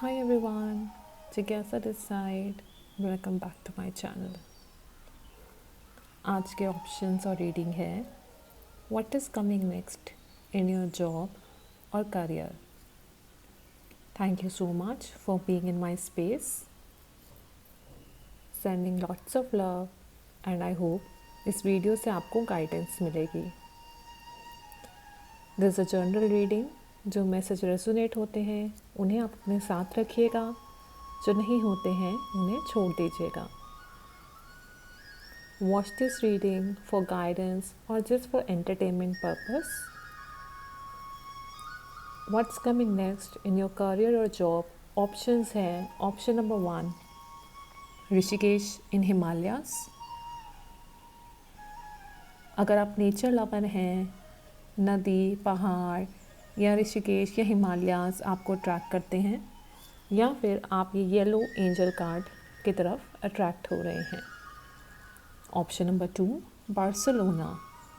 Hi everyone, Jigyasa this side. Welcome back to my channel. आज के options और reading है what is coming next in your job और career. Thank you so much for being in my space. Sending lots of love and I hope इस video से आपको guidance मिलेगी. This is a general reading. जो message resonate होते हैं उन्हें आप अपने साथ रखिएगा, जो नहीं होते हैं उन्हें छोड़ दीजिएगा. Watch this reading for guidance or just for entertainment purpose. What's coming next in your career or job? Options हैं. Option number 1, Rishikesh in Himalayas. अगर आप नेचर लवर हैं, नदी, पहाड़ या ऋषिकेश या हिमालयाज़ आपको अट्रैक्ट करते हैं, या फिर आप ये येलो एंजल कार्ड की तरफ अट्रैक्ट हो रहे हैं. Option number 2, Barcelona,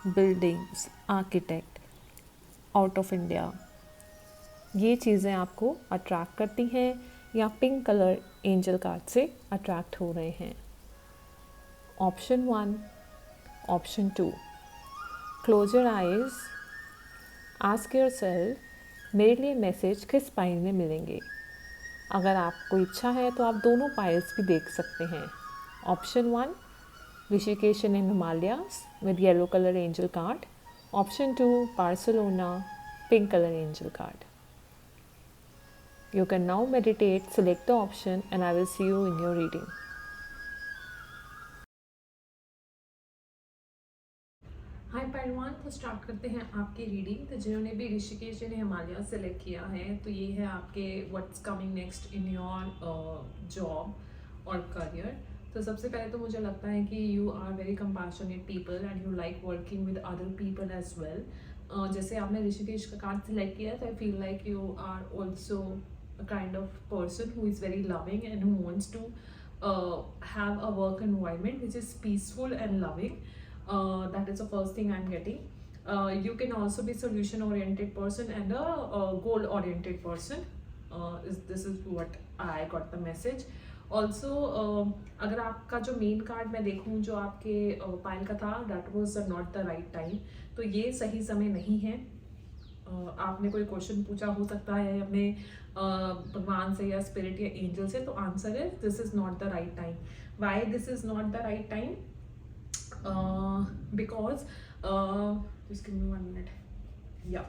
buildings, architect, out of India. ये चीज़ें आपको अट्रैक्ट करती हैं या पिंक कलर एंजल कार्ड से अट्रैक्ट हो रहे हैं. Option 1, option 2. Close your eyes, ask yourself मेरे लिए मैसेज किस पाइल में मिलेंगे. अगर आपको इच्छा है तो आप दोनों पाइल्स भी देख सकते हैं. Option 1, Rishikesh in Himalayas with yellow color angel card. Option 2, Barcelona, pink color angel card. You can now meditate, select the option and I will see you in your reading. हाय पहलवान, तो start करते हैं आपकी reading. तो जिन्होंने भी ऋषिकेश इन Himalaya select किया है तो ये है आपके what's coming next in your job और करियर. तो सबसे पहले तो मुझे लगता है कि you are very compassionate people and you like working with other people as well. जैसे आपने ऋषिकेश का कार्ड सिलेक्ट किया तो I feel like you are also a kind of person who is very loving and who wants to have a work environment which is peaceful and loving. That is the first thing I'm getting. You can also be solution oriented person and a goal oriented person. This is what I got the message. Also अगर आपका जो main card मैं देखूं जो आपके पायल का था, that was not the right time. तो ये सही समय नहीं है. आपने कोई क्वेश्चन पूछा हो सकता है अपने भगवान से या स्पिरिट या एंजल से, तो आंसर है this is not the right time. Why this is not the right time? Because just give me 1 minute. Yeah,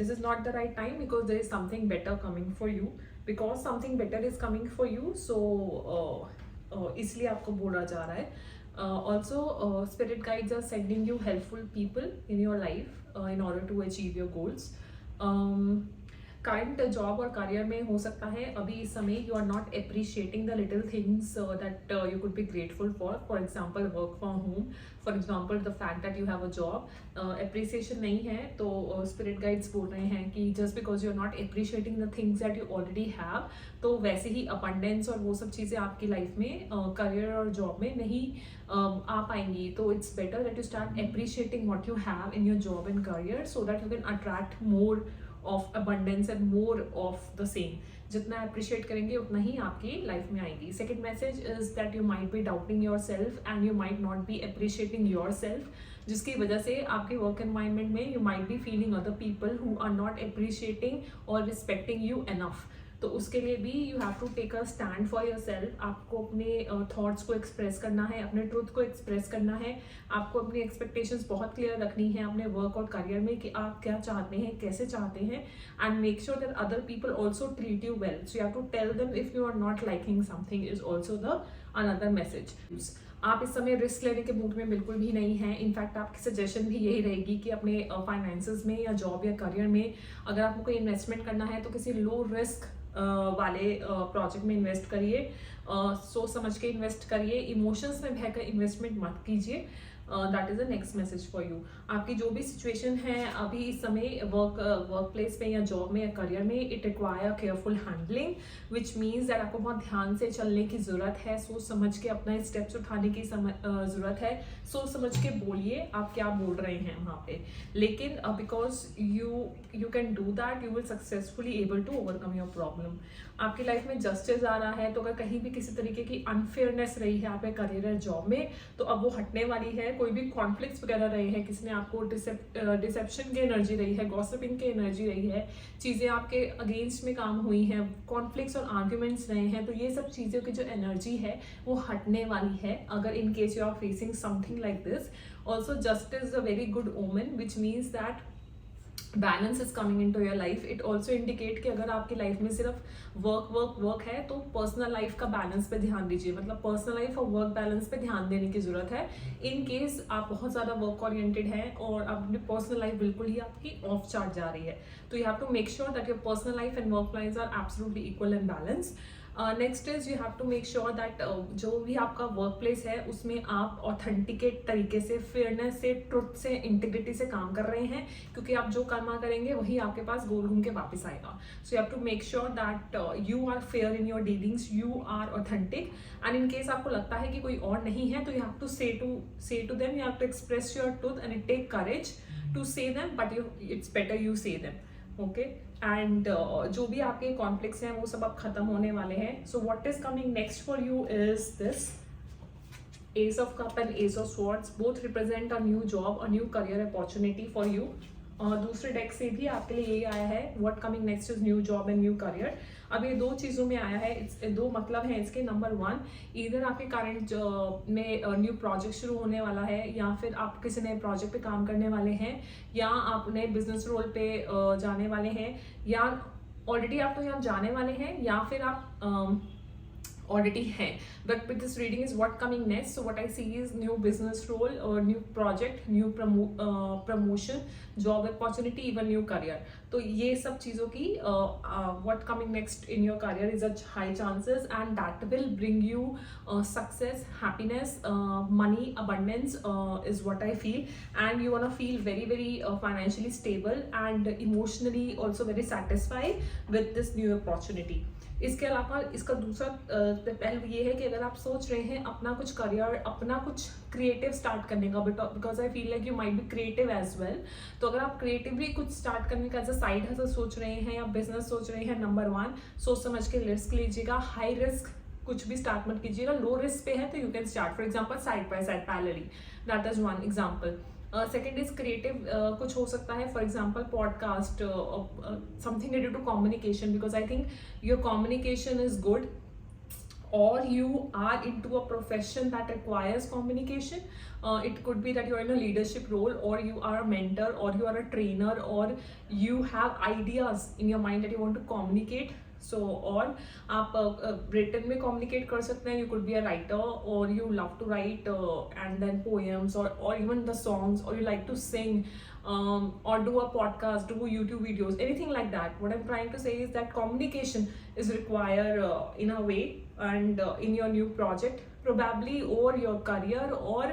this is not the right time because there is something better coming for you. Because something better is coming for you, so इसलिए आपको बोला जा रहा है. Also spirit guides are sending you helpful people in your life in order to achieve your goals. Current job और career में हो सकता है अभी इस समय you are not appreciating the little things that you could be grateful for example work from home, for example the fact that you have a job. Appreciation नहीं है तो स्पिरिट गाइड्स बोल रहे हैं कि just because you are not appreciating the things that you already have, तो वैसे ही abundance और वो सब चीज़ें आपकी लाइफ में करियर और जॉब में नहीं आ पाएंगी. तो it's better that you start appreciating what you have in your job and career so that you can attract more of abundance and more of the same. जितना अप्रिशिएट करेंगे उतना ही आपकी लाइफ में आएगी. Second message is that you might B doubting your self and you might not be appreciating your self, जिसकी वजह से आपके वर्क एनवायरनमेंट में you might be feeling other people who are not appreciating और respecting you enough. तो उसके लिए भी you have to take a stand for your self. आपको अपने थॉट्स को एक्सप्रेस करना है, अपने ट्रूथ को एक्सप्रेस करना है. आपको अपनी एक्सपेक्टेशंस बहुत क्लियर रखनी है अपने वर्क और करियर में कि आप क्या चाहते हैं, कैसे चाहते हैं, and make sure that other people also treat you well. So you have to tell them if you are not liking something is also the another message. आप इस समय रिस्क लेने के मूड में बिल्कुल भी नहीं है. इनफैक्ट आपकी सजेशन भी यही रहेगी कि अपने फाइनेंसेस में या जॉब या करियर में अगर आपको कोई इन्वेस्टमेंट करना है तो किसी लो रिस्क वाले प्रोजेक्ट में इन्वेस्ट करिए. सोच समझ के इन्वेस्ट करिए. इमोशंस में बहकर इन्वेस्टमेंट मत कीजिए. That is the next message for you. आपकी जो भी सिचुएशन है अभी इस समय वर्क प्लेस में या जॉब में या करियर में, it require careful handling, which means that आपको बहुत ध्यान से चलने की जरूरत है, सोच समझ के अपना स्टेप्स उठाने की जरूरत है, सोच समझ के बोलिए आप क्या बोल रहे हैं वहाँ पे। लेकिन because you can do that, you will successfully able to overcome your problem. आपकी लाइफ में जस्टिस आ रहा है, तो अगर कहीं भी किसी तरीके की अनफेयरनेस रही है आपके करियर या जॉब में, तो अब वो हटने वाली है। कोई भी कॉन्फ्लिक्ट्स वगैरह रहे हैं, किसी ने आपको डिसेप्शन की एनर्जी रही है, गॉसिपिंग की एनर्जी रही है, चीज़ें आपके अगेंस्ट में काम हुई हैं, कॉन्फ्लिक्ट्स और आर्ग्यूमेंट्स रहे हैं, तो ये सब चीज़ों की जो एनर्जी है वो हटने वाली है अगर in case you are facing something like this. Also justice is a very good omen, which means that balance is coming in to your life. It also indicate कि अगर आपकी लाइफ में सिर्फ वर्क वर्क वर्क है, तो personal life का balance पे ध्यान दीजिए, मतलब पर्सनल लाइफ और वर्क बैलेंस पे ध्यान देने की जरूरत है। इन केस आप बहुत ज़्यादा वर्क ओरिएंटेड हैं और अपनी पर्सनल लाइफ बिल्कुल ही आपकी ऑफ चार्ट जा रही है, तो you have to make sure that your personal life and work life are absolutely equal and balance. Next is you have to make sure that जो भी आपका वर्क प्लेस है उसमें आप ऑथेंटिकेट तरीके से, फेयरनेस से, ट्रुथ से, इंटीग्रिटी से काम कर रहे हैं, क्योंकि आप जो कर्मा करेंगे वही आपके पास गोल घूम के वापस आएगा। So you have to make sure that you are fair in your dealings, you are authentic. And in case आपको लगता है कि कोई और नहीं है, तो you have to say to them, you have to express your truth and it take courage to say them, but it's better you say them, okay. And जो भी आपके कॉन्फ्लिक्ट्स हैं वो सब अब खत्म होने वाले हैं। So what is coming next for you is this S of cup and S of swords, both represent a new job, a new career opportunity for you. दूसरे डेक से भी आपके लिए यही आया है, what coming next is new job and new career. अब ये दो चीज़ों में आया है, दो मतलब है इसके। नंबर वन, इधर आपके करंट में न्यू प्रोजेक्ट शुरू होने वाला है, या फिर आप किसी नए प्रोजेक्ट पे काम करने वाले हैं, या आप नए बिजनेस रोल पे जाने वाले हैं, या ऑलरेडी आप तो यहाँ जाने वाले हैं, या फिर आप already हैं, but with this reading is what coming next. So what I see is new business role or new project, new promotion, job opportunity, even new career. तो ये सब चीज़ों की what coming next in your career is a high chances, and that will bring you success, happiness, money, abundance is what I feel, and you wanna feel very very financially stable and emotionally also very satisfied with this new opportunity. इसके अलावा इसका दूसरा पहलू ये है कि अगर आप सोच रहे हैं अपना कुछ करियर, अपना कुछ क्रिएटिव स्टार्ट करने का, because I feel like you might be creative as well, तो अगर आप क्रिएटिवली कुछ स्टार्ट करने का एज अ साइड हसल सोच रहे हैं या बिजनेस सोच रहे हैं, नंबर वन, सोच समझ के रिस्क लीजिएगा। हाई रिस्क कुछ भी स्टार्ट मत कीजिएगा, लो रिस्क पे है तो you can start, for example side by side parallelly, that is one example. Second is creative, कुछ हो सकता है, for example podcast, something related to communication, because I think your communication is good, or you are into a profession that requires communication. It could be that you're in a leadership role, or you are a mentor, or you are a trainer, or you have ideas in your mind that you want to communicate. So or आप written में communicate कर सकते हैं, you could be a writer, or you love to write and then poems, or even the songs, or you like to sing, or do a podcast, do YouTube videos, anything like that. What I'm trying to say is that communication is required in a way, and in your new project probably, or your career, or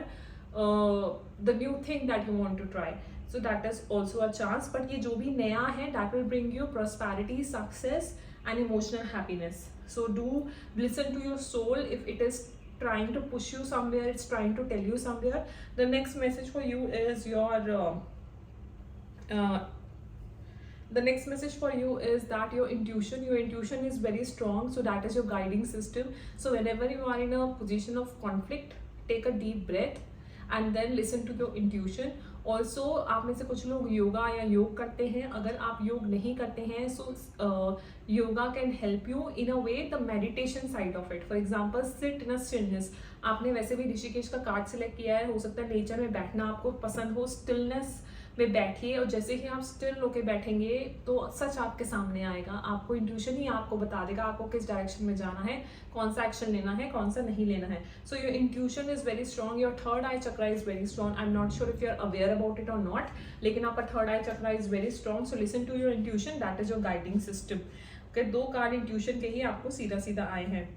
the new thing that you want to try. So that is also a chance, but ये जो भी नया है that will bring you prosperity, success and emotional happiness. So do listen to your soul. If it is trying to push you somewhere, it's trying to tell you somewhere. The next message for you is the next message for you is that your intuition is very strong, so that is your guiding system. So whenever you are in a position of conflict, take a deep breath and then listen to your intuition. Also आप में से कुछ लोग योगा या योग करते हैं, अगर आप योग नहीं करते हैं, so yoga can help you in a way the meditation side of it. For example sit in a stillness, आपने वैसे भी ऋषिकेश का कार्ड सिलेक्ट किया है, हो सकता है नेचर में बैठना आपको पसंद हो, स्टिलनेस में बैठिए, और जैसे ही आप स्टिल होके बैठेंगे तो सच आपके सामने आएगा, आपको इंट्यूशन ही आपको बता देगा आपको किस डायरेक्शन में जाना है, कौन सा एक्शन लेना है, कौन सा नहीं लेना है। So your intuition is very strong, your third eye chakra is very strong. I am not sure if you are aware about it और नॉट, लेकिन आपका third eye chakra is very strong. So listen to your intuition, that is your guiding system. Okay, दो card intuition के ही आपको सीधा सीधा आए हैं।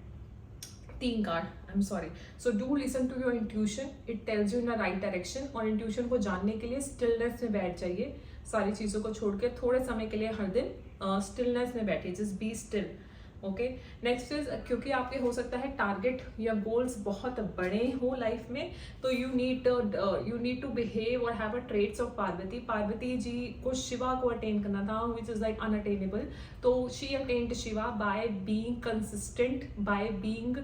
तीन card, I am sorry. So do listen to your intuition, it tells you in a right direction. और इंट्यूशन को जानने के लिए स्टिलनेस में बैठ जाइए, सारी चीज़ों को छोड़ के थोड़े समय के लिए हर दिन स्टिलनेस में बैठिए, just be still. Okay. Next is, क्योंकि आपके हो सकता है टारगेट या गोल्स बहुत बड़े हो लाइफ में, तो यू नीड टू बिहेव और have a traits of Parvati. Parvati ji को शिवा को अटेन करना था, विच इज लाइक अनअटेनेबल. तो she attend Shiva by being consistent, by being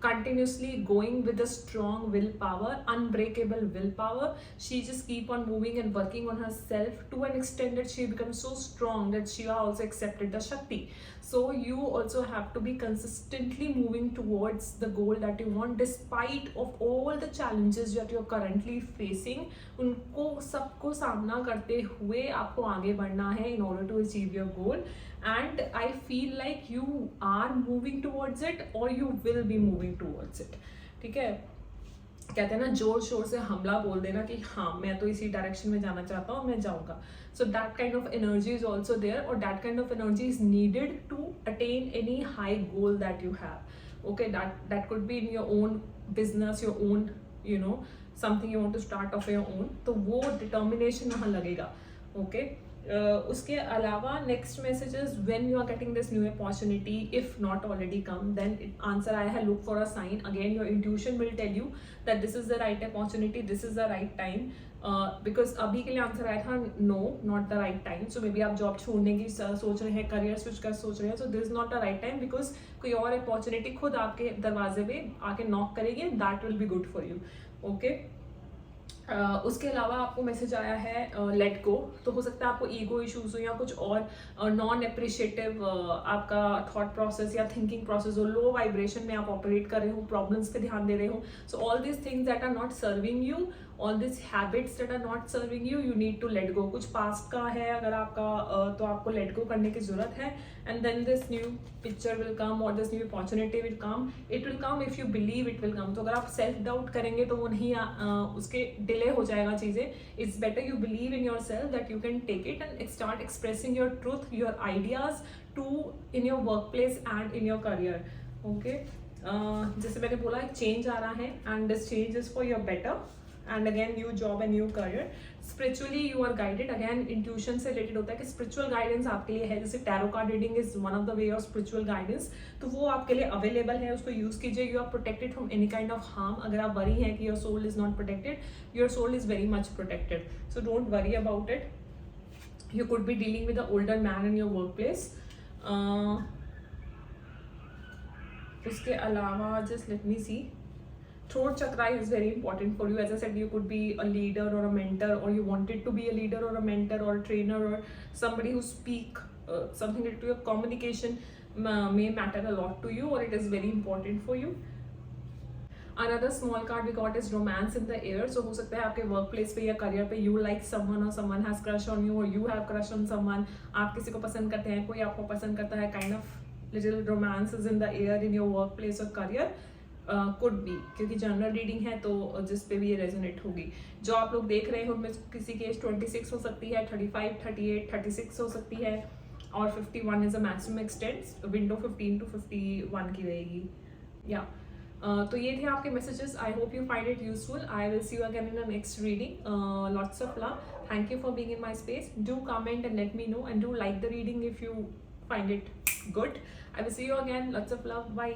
continuously going with a strong willpower, unbreakable willpower. She just keep on moving and working on herself to an extent that she becomes so strong that Shiva also accepted the Shakti. So you also have to be consistently moving towards the goal that you want, despite of all the challenges that you're currently facing. उनको सबको सामना करते हुए आपको आगे बढ़ना है in order to achieve your goal. And I feel like you are moving towards it or you will be moving towards it. ठीक है. कहते हैं ना, जोर शोर से हमला बोल देना कि हाँ मैं तो इसी डायरेक्शन में जाना चाहता हूँ, मैं जाऊँगा. So that kind of energy is also there, और that kind of energy is needed to attain any high goal that you have. Okay. That could be in your own business, your own you know something you want to start of your own. तो वो determination वहाँ लगेगा. ओके. उसके अलावा next message is, when you are getting this new opportunity, if not already come, then answer आया है look for a sign. Again your intuition will tell you that this is the right opportunity, this is the right time. Because अभी के लिए answer आया था no, not the right time. So maybe आप job छोड़ने की सोच रहे हैं, करियर स्विच कर सोच रहे हैं, so this is not the right time, because कोई और अपॉर्चुनिटी खुद आपके दरवाजे पे आके नॉक करेगी, that will be good for you. Okay. उसके अलावा आपको मैसेज आया है लेट गो. तो हो सकता है आपको ईगो इश्यूज हो या कुछ और नॉन अप्रिशिएटिव आपका थॉट प्रोसेस या थिंकिंग प्रोसेस हो, लो वाइब्रेशन में आप ऑपरेट कर रहे हो, प्रॉब्लम्स पे ध्यान दे रहे हो. So all this things that are not serving you, all this habits that are not serving you, you need to let go. कुछ पास्ट का है अगर आपका तो आपको लेट गो करने की जरूरत है. And then this new picture will come और this new opportunity will come. It will come if you believe it will come. तो अगर आप सेल्फ डाउट करेंगे तो वो नहीं उसके डिले हो जाएगा चीज़ें. It's better you believe in your self that you can take it and start expressing your truth, your ideas to in your work place and in your career. Okay. जैसे मैंने बोला, एक चेंज आ रहा है and this change is for your better. And again new job and new career. Spiritually you are guided. Again intuition से related होता है कि स्पिरिचुअल गाइडेंस आपके लिए है. जैसे tarot card reading is one of the way of spiritual guidance, तो वो आपके लिए अवेलेबल है, उसको यूज कीजिए. You are protected from any kind of harm. अगर आप वरी हैं कि your soul is not protected, your soul is very much protected. So don't worry about it. You could be dealing with a older man in your work place. उसके अलावा just let me see, throat chakra is very important for you. As I said, you could be a leader or a mentor, or you wanted to be a leader or a mentor or a trainer or somebody who speak something related to your communication may matter a lot to you, or it is very important for you. Another small card we got is romance in the air. So हो सकता है आपके work place पे या career पे you like someone or someone has crush on you or you have crush on someone. आप किसी को पसंद करते हैं, कोई आपको पसंद करता है. kind of little romance is in the air in your workplace or career. Could be, क्योंकि जनरल रीडिंग है तो जिस पे भी ये रेजोनेट होगी. जो आप लोग देख रहे हो उनमें किसी की एज 26 हो सकती है, 35, 38, 36 हो सकती है, और 51 is a maximum extent. Window 15 to 51 की रहेगी. या तो ये थे आपके messages. I hope you find it useful. I will see you again in the next reading. Lots of love. Thank you for being in my space. Do comment and let me know and do like the reading if you find it good. I will see you again. Lots of love. Bye.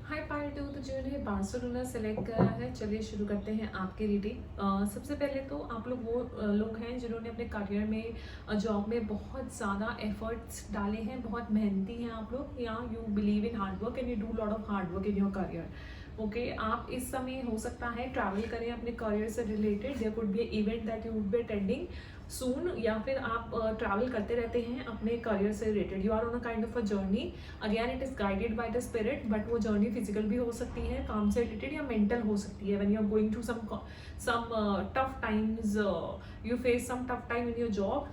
Hi part 2 तो जो है Barcelona select करा है. चलिए शुरू करते हैं आपके रीडिंग. सबसे पहले तो आप लोग वो लोग हैं जिन्होंने अपने करियर में जॉब में बहुत ज़्यादा एफर्ट्स डाले हैं, बहुत मेहनती हैं आप लोग, या you believe in hard work and you do lot of hard work in your career. Okay. आप इस समय हो सकता है ट्रैवल करें अपने करियर से related. There could be a event that you would be attending soon, या फिर आप ट्रैवल करते रहते हैं अपने करियर से related. You are on a kind of a journey. Again it is guided by the spirit, but वो journey physical भी हो सकती है, काम से रिलेटेड, या मेंटल हो सकती है. When you are going through some tough times, you face some tough time in your job,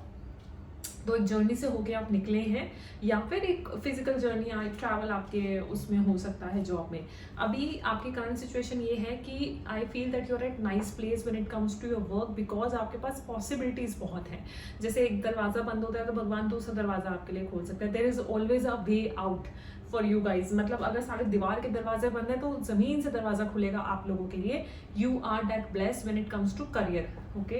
तो एक जर्नी से होके आप निकले हैं, या फिर एक फिजिकल जर्नी या एक ट्रैवल आपके उसमें हो सकता है जॉब में. अभी आपकी करंट सिचुएशन ये है कि I feel that you are at nice place when it comes to your work, because आपके पास पॉसिबिलिटीज बहुत हैं. जैसे एक दरवाजा बंद होता है तो भगवान दूसरा दरवाजा आपके लिए खोल सकता है. There is always a way out for you guys, मतलब अगर सारे दीवार के दरवाजे बंद है तो जमीन से दरवाजा खुलेगा आप लोगों के लिए. You are that blessed when it comes to career. Okay,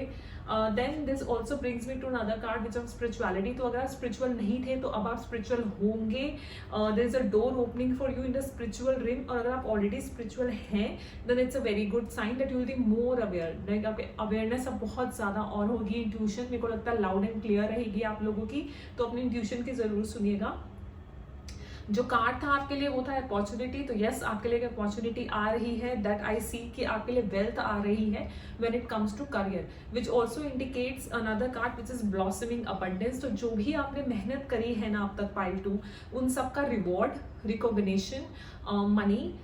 then this also brings me to another card which of spirituality. तो अगर आप स्पिरिचुअल नहीं थे तो अब आप स्पिरिचुअल होंगे. There is a door opening for you in the spiritual realm. और अगर आप ऑलरेडी स्पिरिचुअल हैं then it's a very good sign that you will be more aware. Like आपके अवेयरनेस अब बहुत ज़्यादा और होगी. इंट्यूशन मेरे को लगता है लाउड एंड क्लियर रहेगी आप लोगों की, तो अपनी इंट्यूशन की ज़रूर सुनिएगा. जो कार्ड था आपके लिए वो था अपॉर्चुनिटी. तो यस, आपके लिए एक अपॉर्चुनिटी आ रही है. दैट आई सी कि आपके लिए वेल्थ आ रही है when it comes to career, which also indicates another card which is blossoming abundance. तो जो भी आपने मेहनत करी है ना अब तक पाइल टू, उन सब का रिवॉर्ड, रिकॉग्निशन, मनी,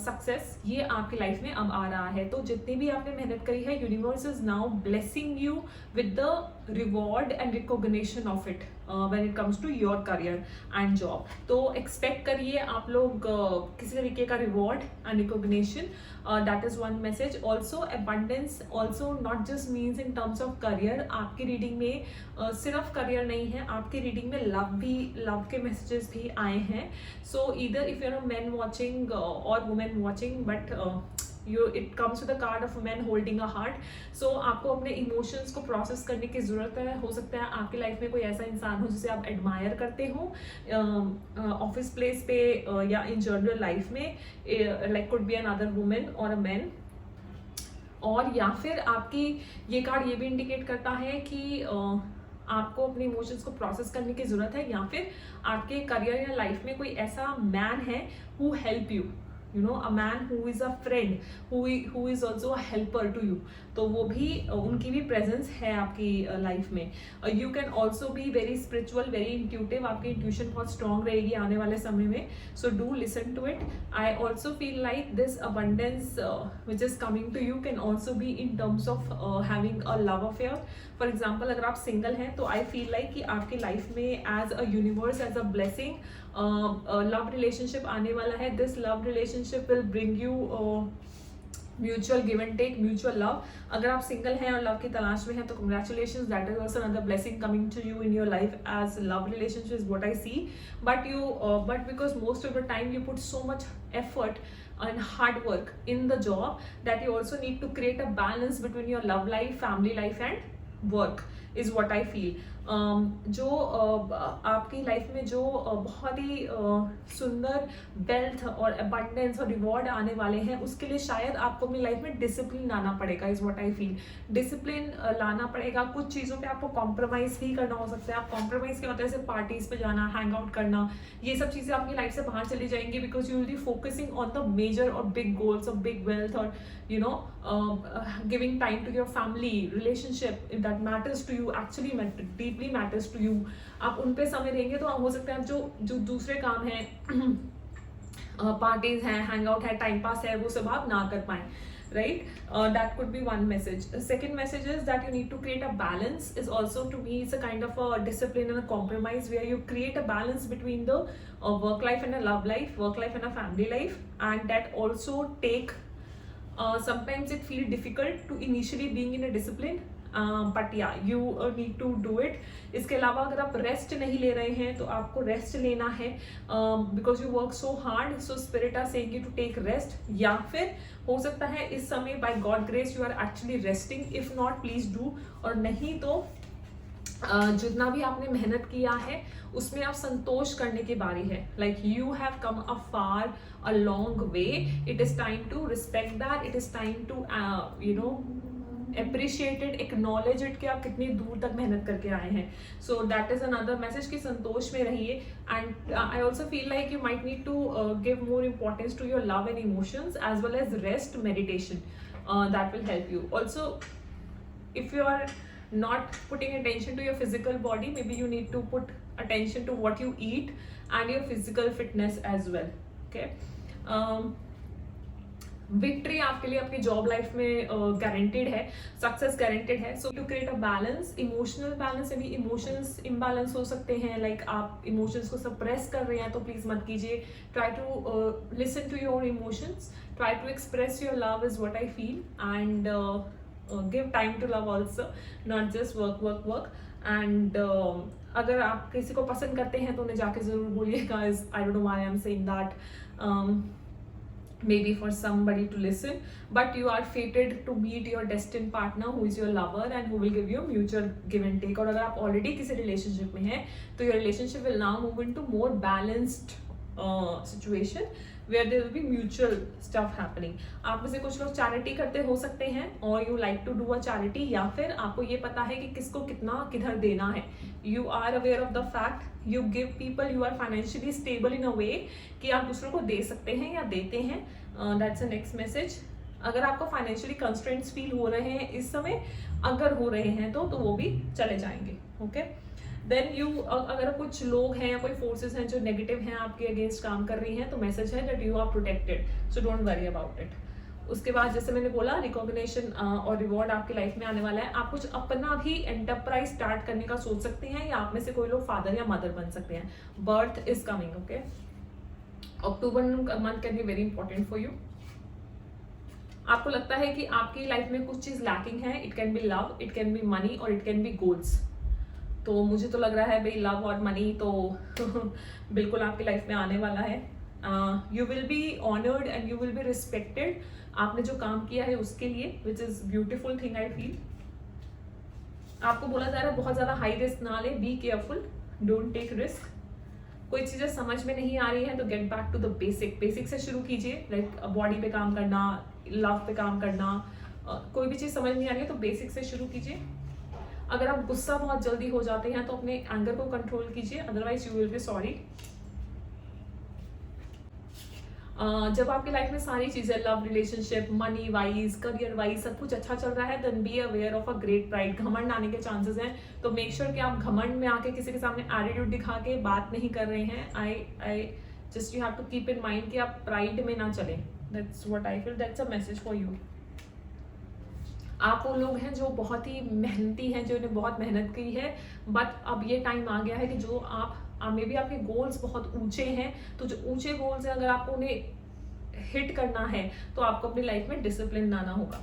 सक्सेस, ये आपकी लाइफ में अब आ रहा है. तो जितनी भी आपने मेहनत करी है, universe is now blessing you with the reward and recognition of it when it comes to your career and job. तो एक्सपेक्ट करिए आप लोग किसी तरीके का reward and recognition. That is one message. Also abundance also not just means in terms of career. आपकी reading में सिर्फ करियर नहीं है, आपकी रीडिंग में लव के मैसेजेस भी आए हैं. So either if you're a man watching और women watching, but it comes with the card of a man holding a heart. So आपको अपने इमोशंस को प्रोसेस करने की ज़रूरत है. हो सकता है आपकी लाइफ में कोई ऐसा इंसान हो जिसे आप एडमायर करते हो ऑफिस प्लेस पे या इन जनरल लाइफ में, like could be another women और अ मैन. और या फिर आपकी ये कार्ड ये भी इंडिकेट करता है कि आपको अपने इमोशंस को प्रोसेस करने की ज़रूरत है, या फिर आपके करियर या लाइफ में कोई ऐसा मैन है who help you, you know, a man who is a friend, who is also a helper to you. तो वो भी उनकी भी प्रेजेंस है आपकी लाइफ में. You can also be very spiritual, very intuitive. आपकी इंट्यूशन बहुत स्ट्रॉन्ग रहेगी आने वाले समय में. So do listen to it. I also feel like this abundance which is coming to you can also be in terms of having a love affair. For example, अगर आप single हैं तो आई फील लाइक कि आपकी life में as a universe, as a blessing, love relationship आने वाला है. This love relationship will bring you mutual give and take, mutual love. अगर आप सिंगल हैं और लव की तलाश में हैं तो congratulations, that is also another blessing coming to you in your life as love relationship is what I see. But because most of the time you put so much effort and hard work in the job that you also need to create a balance between your love life, family life and work is what I feel. जो आपकी life में जो बहुत ही सुंदर wealth और abundance और reward आने वाले हैं, उसके लिए शायद आपको अपनी लाइफ में डिसिप्लिन लाना पड़ेगा, is what I feel. Discipline लाना पड़ेगा. कुछ चीज़ों पे आपको कॉम्प्रोमाइज़ भी करना हो सकता है. आप कॉम्प्रोमाइज़ के मतलब जैसे पार्टीज पे जाना, हैंग आउट करना, ये सब चीज़ें आपकी लाइफ से बाहर चली जाएंगी, because you will be focusing on the major और big goals of big wealth, और you know, giving time to your family relationship if that matters to you, actually deeply matters to you. आप उन पे समय देंगे तो हो सकता है जो दूसरे काम हैं, पार्टीज हैं, हैंग आउट है, टाइम पास है, वो सब आप ना कर पाएं. Right? That could be one message. The second message is that you need to create a balance. Is also, to me, it's a kind of a discipline and a compromise where you create a balance between the work life and a love life, work life and a family life, and that also take sometimes it feel difficult to initially being in a discipline, but yeah, you need to do it. इसके अलावा अगर आप rest नहीं ले रहे हैं तो आपको रेस्ट लेना है, because you work so hard, so spirit are saying you to take rest. या फिर हो सकता है इस समय by God grace you are actually resting. If not, please do. और नहीं तो जितना भी आपने मेहनत किया है उसमें आप संतोष करने की बारी है. Like you have come a far a long way. It is time to respect that. It is time to you know appreciate it, acknowledge it कि आप कितनी दूर तक मेहनत करके आए हैं. So that is another message कि संतोष में रहिए. And I also feel like you might need to give more importance to your love and emotions as well as rest, meditation. That will help you. Also, if you are not putting attention to your physical body, maybe you need to put attention to what you eat and your physical fitness as well. Okay. Victory आपके लिए आपकी job life में guaranteed है, success guaranteed है. So to create a balance, emotional balance, यानी emotions imbalance हो सकते हैं, लाइक आप इमोशंस को सप्रेस कर रहे हैं तो प्लीज मत कीजिए. Try to listen to your emotions, try to express your love is what I feel, and give time to love also, not just work. And अगर आप किसी को पसंद करते हैं तो उन्हें जाके ज़रूर बोलिएगा. I don't know why I am saying that, maybe for somebody to listen, but you are fated to meet your destined partner who is your lover and who will give you mutual give and take. और अगर आप already किसी relationship में हैं तो your relationship will now move into more balanced situation where there will be mutual stuff happening. आप में से कुछ लोग charity करते हो सकते हैं और you like to do a charity, या फिर आपको ये पता है कि किसको कितना किधर देना है. You are aware of the fact you give people, you are financially stable in a way कि आप दूसरों को दे सकते हैं या देते हैं. That's the next message. अगर आपको फाइनेंशियली कंस्ट्रेंट्स फील हो रहे हैं इस समय, अगर हो रहे हैं तो वो भी चले जाएंगे. ओके, देन यू, अगर कुछ लोग हैं या कोई फोर्सेस हैं जो नेगेटिव हैं आपके अगेंस्ट काम कर रही हैं, तो मैसेज है that you are protected, so don't worry about it. उसके बाद जैसे मैंने बोला, रिकॉग्निशन और रिवॉर्ड आपकी लाइफ में आने वाला है. आप कुछ अपना भी एंटरप्राइज स्टार्ट करने का सोच सकते हैं, या आप में से कोई लोग फादर या मदर बन सकते हैं. Birth is coming. Okay, October month can be very important for you. आपको लगता है कि आपकी लाइफ में कुछ चीज लैकिंग है. It can be love, it can be money, और इट कैन बी गोल्स. तो मुझे तो लग रहा है भाई लव और मनी तो बिल्कुल आपकी लाइफ में आने वाला है. You will be honoured and you will be respected. आपने जो काम किया है उसके लिए, which is beautiful thing I feel. आपको बोला जा रहा है बहुत ज्यादा हाई रिस्क ना ले, be careful, don't take risk. कोई चीजें समझ में नहीं आ रही है तो get back to the basic. Basic से शुरू कीजिए, लाइक बॉडी पे काम करना, लव पे काम करना. कोई भी चीज समझ नहीं आ रही है तो बेसिक से शुरू कीजिए. अगर आप गुस्सा बहुत जल्दी हो जाते हैं तो अपने एंगर को कंट्रोल कीजिए, otherwise you will be sorry. जब आपकी लाइफ में सारी चीजें, love, relationship, money wise, career wise सब कुछ अच्छा चल रहा है, then be aware of a great pride. घमंड आने के चांसेस हैं, तो मेक श्योर कि आप घमंड में आके किसी के सामने एटीट्यूड दिखा के बात नहीं कर रहे हैं. I just you have to keep in mind कि आप प्राइड में ना चलें. That's what I feel, that's a message for you. आप वो लोग हैं जो बहुत ही मेहनती हैं, जो इन्हें बहुत मेहनत की है, बट अब ये टाइम आ गया है कि जो आप मे बी आपके गोल्स बहुत ऊंचे हैं, तो जो ऊंचे गोल्स हैं अगर आपको उन्हें हिट करना है तो आपको अपनी लाइफ में डिसिप्लिन लाना होगा.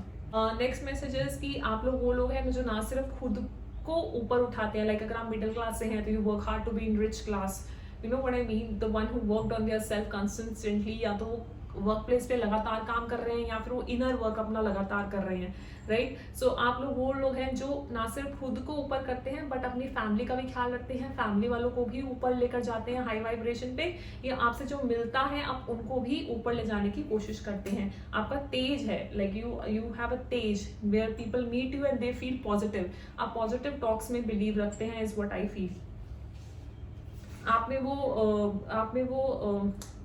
नेक्स्ट मैसेज इज कि आप लोग वो लोग हैं जो ना सिर्फ खुद को ऊपर उठाते हैं, लाइक अगर आप मिडिल क्लास से हैं तो you work hard to be in rich class. You know what I mean, the one who worked on their self consistently. या तो वर्क प्लेस पे लगातार काम कर रहे हैं या फिर वो इनर वर्क अपना लगातार कर रहे हैं, राइट. सो आप लोग वो लोग हैं जो ना सिर्फ खुद को ऊपर करते हैं बट अपनी फैमिली का भी ख्याल रखते हैं, फैमिली वालों को भी ऊपर लेकर जाते हैं हाई वाइब्रेशन पे, या आपसे जो मिलता है आप उनको भी ऊपर ले जाने की कोशिश करते हैं. आपका तेज है, लाइक यू हैव अ तेज where people meet you and they feel positive. आप पॉजिटिव टॉक्स में बिलीव रखते हैं, इज व्हाट आई फील. आप में वो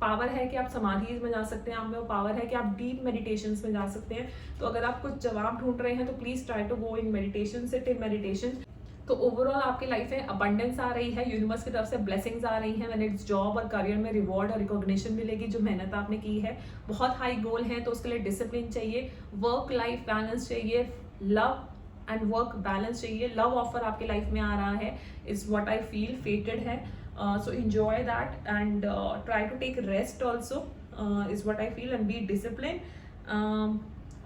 पावर है कि आप समाधि में जा सकते हैं. आप में वो पावर है कि आप डीप मेडिटेशंस में जा सकते हैं. तो अगर आप कुछ जवाब ढूंढ रहे हैं तो please try to go in meditation, sit in meditation. तो ओवरऑल आपकी लाइफ में अबंडेंस आ रही है, यूनिवर्स की तरफ से ब्लेसिंग्स आ रही हैं. व्हेन इट्स जॉब और करियर में रिवॉर्ड और रिकॉग्निशन मिलेगी जो मेहनत आपने की है. बहुत हाई गोल है तो उसके लिए डिसिप्लिन चाहिए, वर्क लाइफ बैलेंस चाहिए, लव एंड वर्क बैलेंस चाहिए. लव ऑफर आपकी लाइफ में आ रहा है, इज व्हाट आई फील. फेटेड है, so enjoy that and try to take rest also, is what I feel, and be disciplined.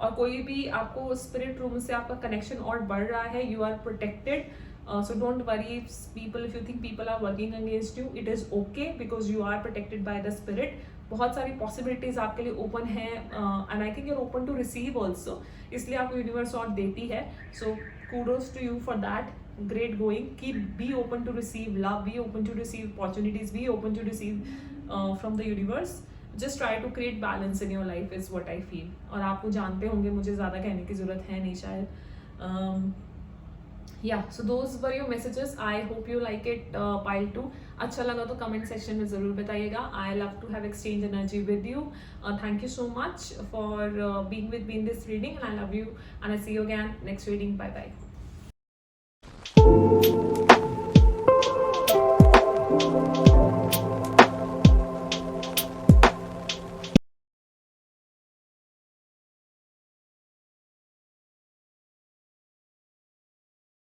और कोई भी आपको स्पिरिट रूम से आपका कनेक्शन और बढ़ रहा है, you are protected. So don't worry people, if you think people are working against you, it is okay because you are protected by the spirit. बहुत सारी पॉसिबिलिटीज आपके लिए ओपन है, and I think you're open to receive also, इसलिए आपको universe और देती है. So kudos to you for that. Great going. Be open to receive love, be open to receive opportunities, be open to receive from the universe. Just try to create balance in your life is what I feel. और आपको जानते होंगे, मुझे ज़्यादा कहने की ज़रूरत है नहीं शायद. Yeah, so those were your messages. I hope you like it. Pile 2 अच्छा लगा तो कमेंट सेक्शन में ज़रूर बताइएगा. I love to have exchange energy with you. Thank you so much for being with me in this reading, and I love you, and I see you again next reading. Bye bye.